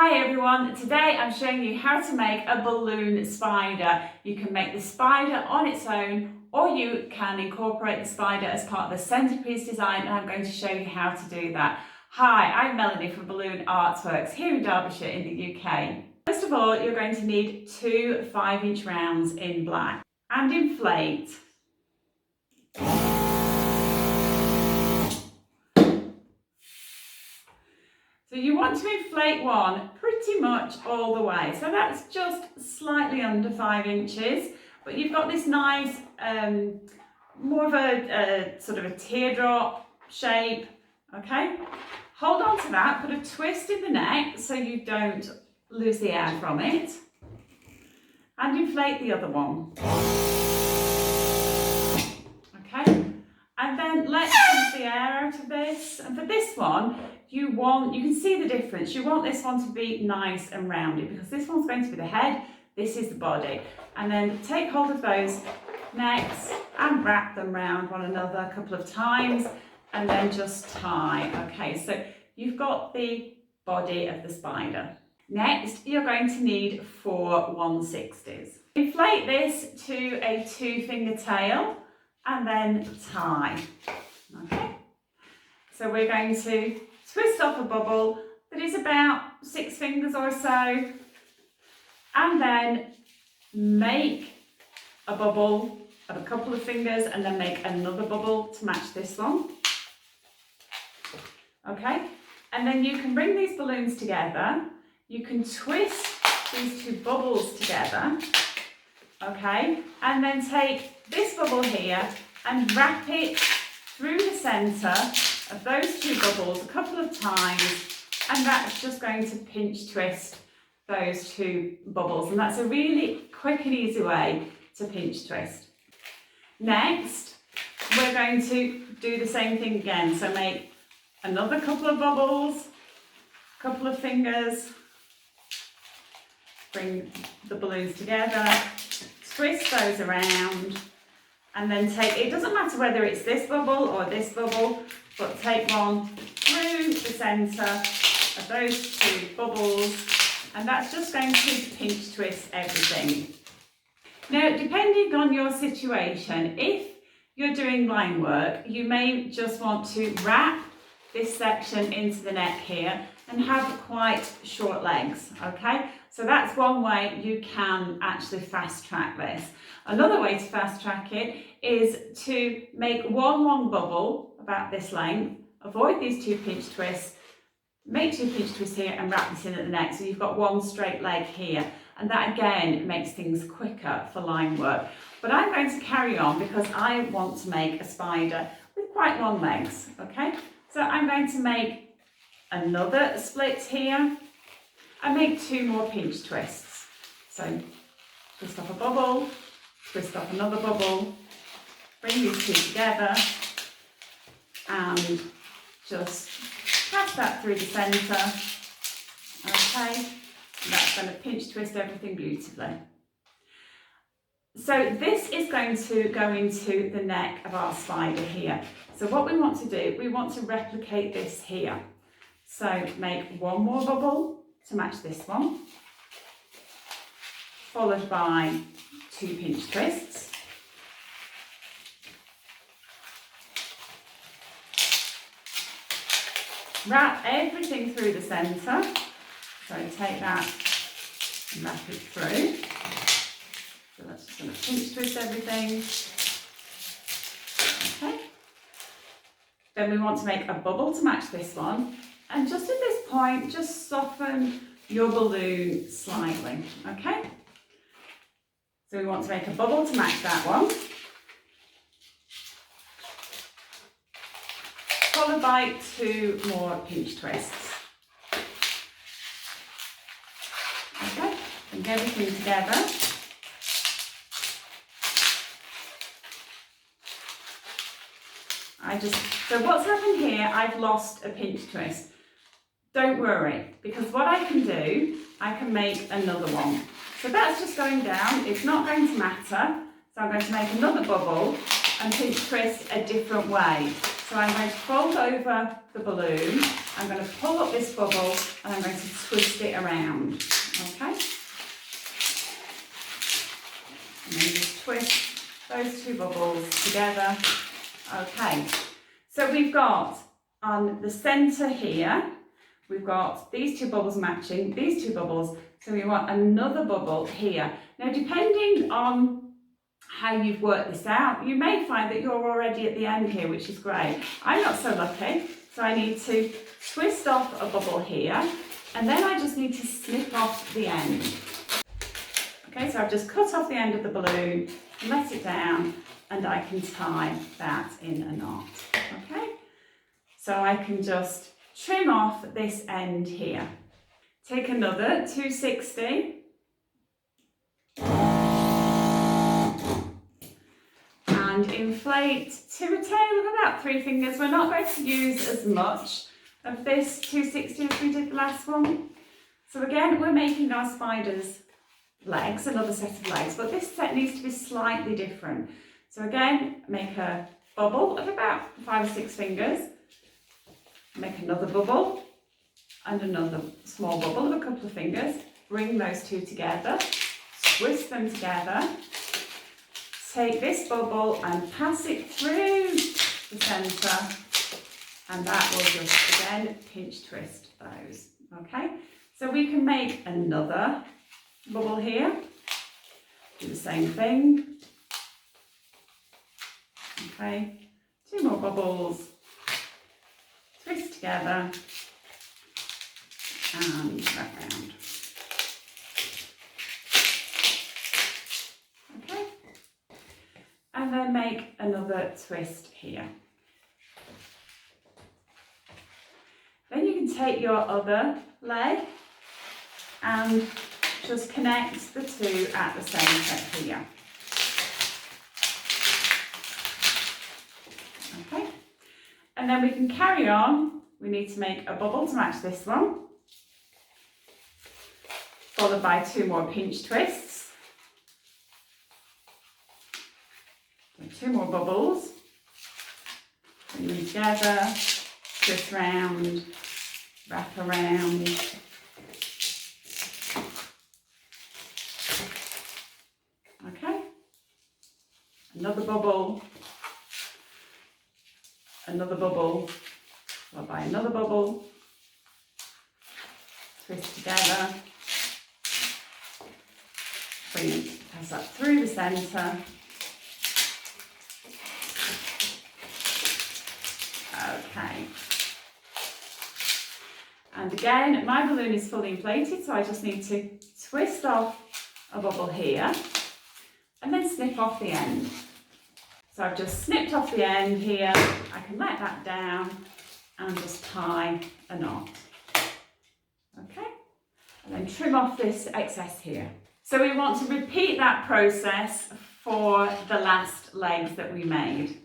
Hi everyone, today I'm showing you how to make a balloon spider. You can make the spider on its own or you can incorporate the spider as part of the centerpiece design, and I'm going to show you how to do that. Hi, I'm Melanie from Balloon Artworks here in Derbyshire in the UK. First of all, you're going to need two 5-inch rounds in black and inflate. So you want to inflate one pretty much all the way. So that's just slightly under 5 inches, but you've got this nice, more of a sort of a teardrop shape, okay? Hold on to that, put a twist in the neck so you don't lose the air from it, and inflate the other one. Okay, and then let's pump the air out of this. And for this one, you can see the difference. You want this one to be nice and rounded because this one's going to be the head, this is the body. And then take hold of those necks and wrap them round one another a couple of times and then just tie. Okay, so you've got the body of the spider. Next, you're going to need 4 1/60s. Inflate this to a 2-finger tail and then tie. Okay, so we're going to twist off a bubble that is about 6 fingers or so, and then make a bubble of a couple of fingers and then make another bubble to match this one. Okay, and then you can bring these balloons together. You can twist these 2 bubbles together, okay, and then take this bubble here and wrap it through the centre of those 2 bubbles a couple of times, and that's just going to pinch twist those 2 bubbles, and that's a really quick and easy way to pinch twist. Next, we're going to do the same thing again, so make another couple of bubbles, couple of fingers, bring the balloons together, twist those around, and then take, it doesn't matter whether it's this bubble or this bubble, but take one through the centre of those 2 bubbles, and that's just going to pinch twist everything. Now, depending on your situation, if you're doing line work, you may just want to wrap this section into the neck here and have quite short legs, okay? So that's one way you can actually fast track this. Another way to fast track it is to make one long bubble about this length, avoid these 2 pinch twists, make 2 pinch twists here and wrap this in at the neck, so you've got one straight leg here, and that again makes things quicker for line work. But I'm going to carry on because I want to make a spider with quite long legs, okay? So I'm going to make another split here and make 2 more pinch twists. So twist off a bubble, twist off another bubble, bring these 2 together and just pass that through the centre, okay, and that's going to pinch twist everything beautifully. So this is going to go into the neck of our spider here. So what we want to do, we want to replicate this here. So make 1 more bubble to match this one, followed by 2 pinch twists. Wrap everything through the centre. So take that and wrap it through. So that's just going to pinch twist everything. Okay. Then we want to make a bubble to match this one. And just at this point, just soften your balloon slightly. Okay. So we want to make a bubble to match that one. Followed by 2 more pinch twists. Okay, bring everything together. So what's happened here, I've lost a pinch twist. Don't worry, because what I can do, I can make another one. So that's just going down, it's not going to matter. So I'm going to make another bubble and pinch twist a different way. So I'm going to fold over the balloon, I'm going to pull up this bubble and I'm going to twist it around, okay? And then just twist those two bubbles together. Okay, so we've got on the centre here, we've got these two bubbles matching, these two bubbles, so we want another bubble here. Now depending on how you've worked this out, you may find that you're already at the end here, which is great. I'm not so lucky, so I need to twist off a bubble here, and then I just need to snip off the end. Okay, so I've just cut off the end of the balloon, let it down, and I can tie that in a knot, okay? So I can just trim off this end here. Take another 260 and inflate to a tail of about 3 fingers. We're not going to use as much of this 260 as we did the last one. So again, we're making our spider's legs, another set of legs, but this set needs to be slightly different. So again, make a bubble of about 5 or 6 fingers, make another bubble and another small bubble of a couple of fingers, bring those two together, twist them together, take this bubble and pass it through the centre, and that will just again pinch twist those, okay? So we can make another bubble here, do the same thing, okay, 2 more bubbles, twist together and wrap round, okay, and then make another twist here. Then you can take your other leg and just connect the two at the centre here. Okay, and then we can carry on. We need to make a bubble to match this one, followed by 2 more pinch twists, and 2 more bubbles, bring them together, twist round, wrap around, okay, another bubble, followed by another bubble, twist together, pass that through the centre, okay, and again my balloon is fully inflated, so I just need to twist off a bubble here and then snip off the end. So I've just snipped off the end here, I can let that down and just tie a knot, okay, and then trim off this excess here. So we want to repeat that process for the last legs that we made.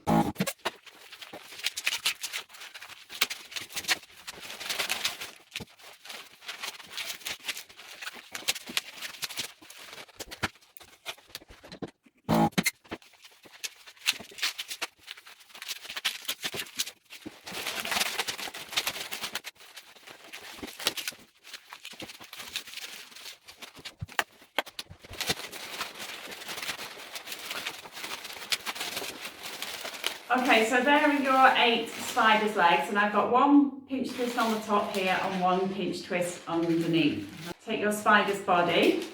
Okay, so there are your 8 spider's legs, and I've got 1 pinch twist on the top here and 1 pinch twist underneath. Take your spider's body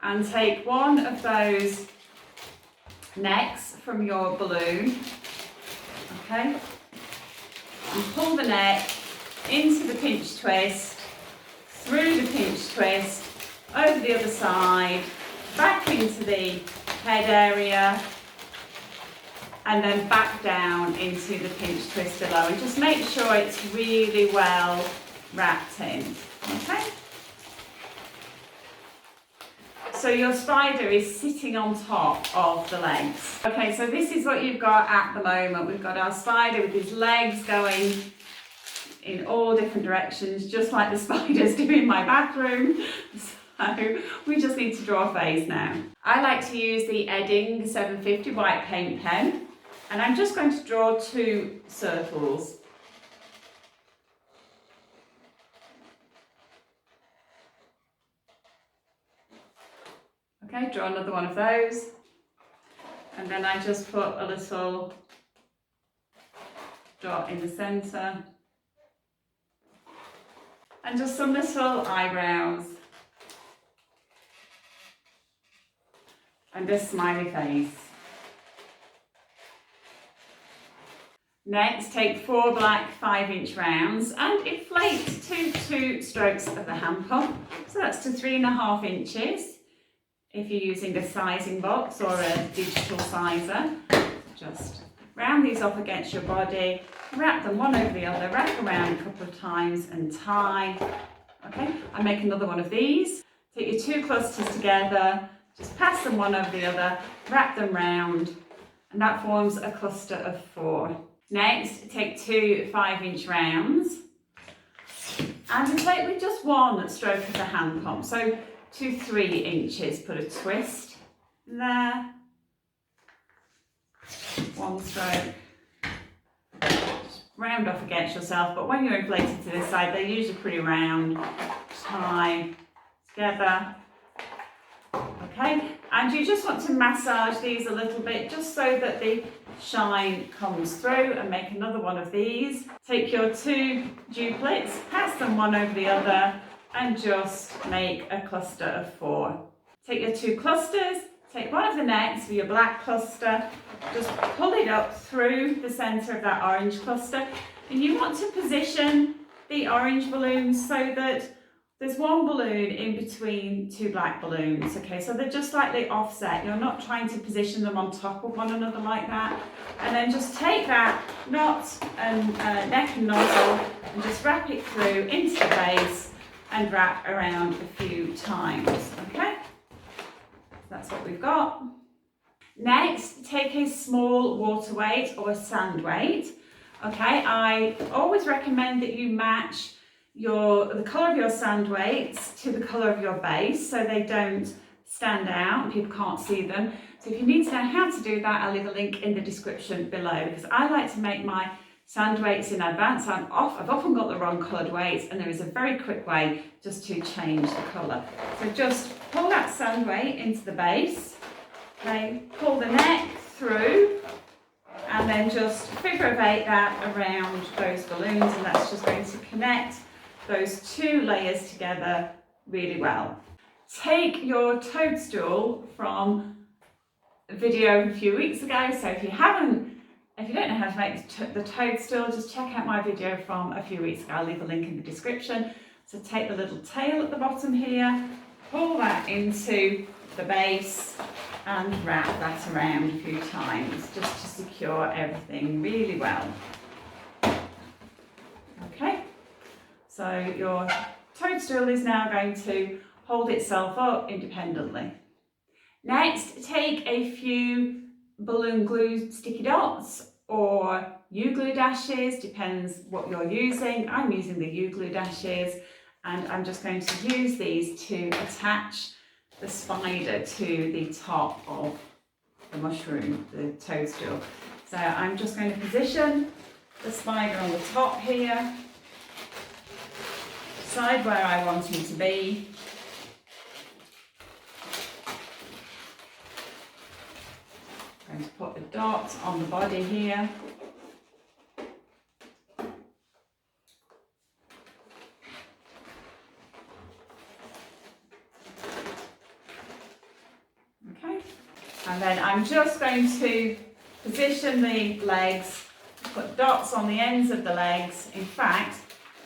and take one of those necks from your balloon, okay, and pull the neck into the pinch twist, through the pinch twist, over the other side, back into the head area, and then back down into the pinch twist below, and just make sure it's really well wrapped in, okay? So your spider is sitting on top of the legs. Okay, so this is what you've got at the moment. We've got our spider with his legs going in all different directions, just like the spiders do in my bathroom. So we just need to draw a face now. I like to use the Edding 750 white paint pen. And I'm just going to draw 2 circles. Okay, draw another one of those. And then I just put a little dot in the centre. And just some little eyebrows. And a smiley face. Next, take 4 black 5-inch rounds and inflate to 2 strokes of the hand pump. So that's to 3.5 inches. If you're using a sizing box or a digital sizer, just round these off against your body, wrap them one over the other, wrap around a couple of times and tie. Okay, I make another one of these. Take your 2 clusters together, just pass them one over the other, wrap them round, and that forms a cluster of 4. Next, take 2 5-inch rounds and inflate with just 1 stroke of the hand pump. So to 3 inches, put a twist there, 1 stroke, just round off against yourself, but when you're inflated to this side, they're usually pretty round, tie together, okay, and you just want to massage these a little bit just so that the shine comes through, and make another one of these. Take your 2 duplets, pass them one over the other, and just make a cluster of 4. Take your 2 clusters, take one of the necks for your black cluster, just pull it up through the centre of that orange cluster, and you want to position the orange balloons so that there's 1 balloon in between 2 black balloons, okay, so they're just slightly offset. You're not trying to position them on top of one another like that. And then just take that knot and neck and nozzle and just wrap it through into the base and wrap around a few times, okay? That's what we've got. Next, take a small water weight or a sand weight, okay? I always recommend that you match the colour of your sand weights to the colour of your base so they don't stand out and people can't see them. So if you need to know how to do that, I'll leave a link in the description below, because I like to make my sand weights in advance. I've often got the wrong coloured weights, and there is a very quick way just to change the colour. So just pull that sand weight into the base, okay, pull the neck through, and then just figure of 8 that around those balloons, and that's just going to connect those 2 layers together really well. Take your toadstool from a video a few weeks ago, so if you don't know how to make the toadstool, just check out my video from a few weeks ago. I'll leave a link in the description. So take the little tail at the bottom here, pull that into the base and wrap that around a few times just to secure everything really well. Okay, so your toadstool is now going to hold itself up independently. Next, take a few balloon glue sticky dots or U-glue dashes, depends what you're using. I'm using the U-glue dashes, and I'm just going to use these to attach the spider to the top of the mushroom, the toadstool. So I'm just going to position the spider on the top here, decide where I want him to be. I'm going to put a dot on the body here. Okay, and then I'm just going to position the legs, put dots on the ends of the legs. In fact,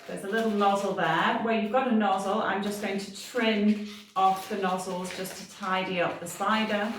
there's a little nozzle there. Where you've got a nozzle, I'm just going to trim off the nozzles just to tidy up the spider.